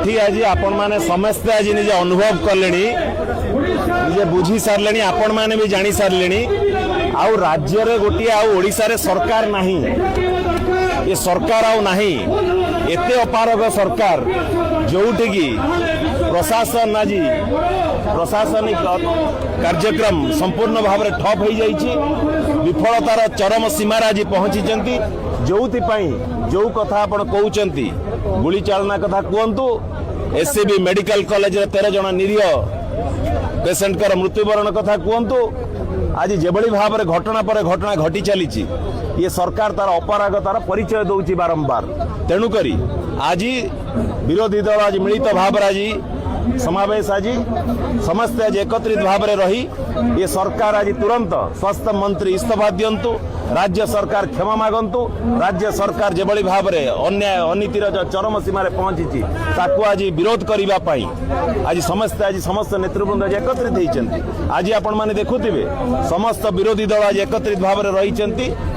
एठी आज आपण माने समस्त आज निजे अनुभव करले निजे बुझी सारले आपण माने भी जानी सारले आउ राज्य रे गोटी आउ ओडिसा रे सरकार नहीं ये सरकार आउ नहीं एते अपारग सरकार जोउठी की प्रशासन आज प्रशासनिक कार्यक्रम संपूर्ण भाव में ठप हो जाइए विफलतार चरम सीमार आज पहुंची जो जो कथा आप कहते गुली चालना कथा कहतु एससीबी मेडिकल कॉलेज 13 जन निरीह पेसेंट कर मृत्युवरण कथा कहतु आज जेभली भाव में घटना पर घटना घटी चली ये सरकार तार अपरागतार परिचय दौची बारंबार तेणुक आज विरोधी दल आज मिलित भाव आज समावेश आज समस्त आज एकत्रित भाव में रही ये सरकार आज तुरंत स्वास्थ्य मंत्री इस्तीफा दिंतु राज्य सरकार क्षमा मागंतु राज्य सरकार जेभली भाव में अन्याय अनीतिर चरम सीमार पहुंची ताकू आज विरोध करने आज समस्त नेतृवृंद आज एकत्रित होती आज आपण मैंने देखुवे समस्त विरोधी दल आज एकत्रित भाव में रही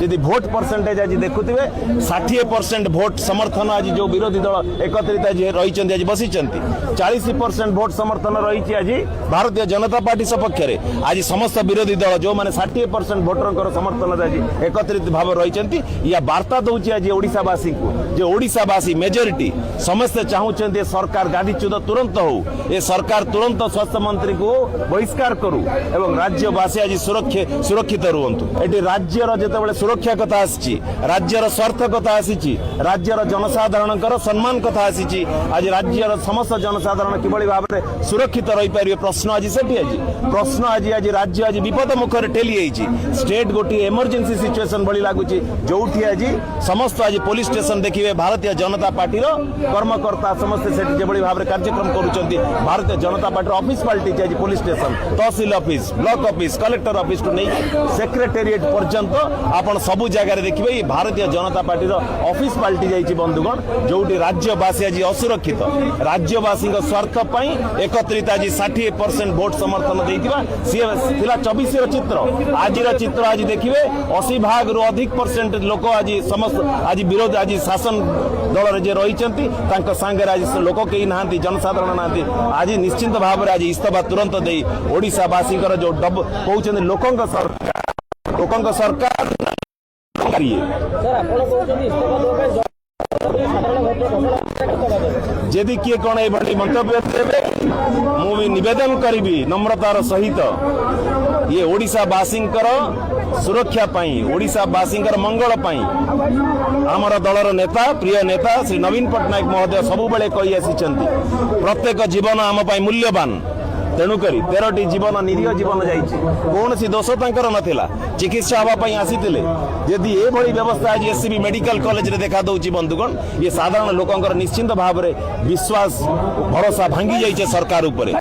यदि भोट परसेंटेज आज देखुवे 60% भोट समर्थन आज जो विरोधी दल एकत्रित आज रही आज बसी 40% भोट समर्थन रही आज भारतीय जनता पार्टी सपक्ष में आज समस्त विरोधी दल जो मैंने 60% भोटर समर्थन आज एकत्रित भाव रही या वार्ता दौर आज ओडिशावासी को जो ओडिशावासी मेजोरिटी समस्ते चाहते सरकार गादीच्युत तुरंत हो ये सरकार तुरंत स्वास्थ्य मंत्री को बहिष्कार करू एवं राज्यवासी आज सुरक्षित रुहतु ये राज्यर जिते सुरक्षा कथा आसी राज्यर स्वार्थ कथा आसी राज्यर जनसाधारण सम्मान कथा आसी आज राज्यर समस्त जनसाधारण किभली भाव में सुरक्षित रही पारे प्रश्न आज से प्रश्न आज राज्य आज विपद मुखर ठेली स्टेट गोटे इमरजेंसी सिचुएशन भली लगुच जो आज समस्त आज पुलिस स्टेशन देखिए भारतीय जनता पार्टी कर्मकर्ता समस्त से भाव में कार्यक्रम करुँच भारतीय जनता पार्टी ऑफिस पलटि आज police station tehsil office block office collector office to नहीं सेक्रेटेरिएट पर्यंत आपण सबु जगह देखिए भारतीय जनता पार्टी ऑफिस पलटि जाइए बंधुगण जो राज्यवासी आज असुरक्षित राज्यवासी स्वार्थ एकत्रित आज 60% भोट समर्थन देता सी 24 चित्र आज चित्र आज देखिए 80 भाग रु अधिक परसेंट लोक आज समस्त आज विरोध आज शासन दल जे रही सांगे आज लोक कहीं ना जनसाधारण ना आज निश्चिंत भाव में आज इस्तीफा तुरंत दे ओडिशावासी जो डब कहते लोक सरकार जदि किए कौन ये मंतव्य देवे मुझे निवेदन करी नम्रतार सहित ये ओडिशावासी सुरक्षा ओडिशावासी मंगल आमर दलर नेता प्रिय नेता श्री नवीन पट्टनायक महोदय सबु बेले कही आसी प्रत्येक जीवन आम मूल्यवान तेणुक 13टी जीवन निरीह जीवन कौन सी दोष तांकर नथिला चिकित्सा हाँवाई आसी यदि ये व्यवस्था आज एससीबी मेडिकल कॉलेज रे देखा दौची बंधुगण ये साधारण लोकंकर निश्चिंत भाव में विश्वास भरोसा भांगी जाइए सरकार उपरे।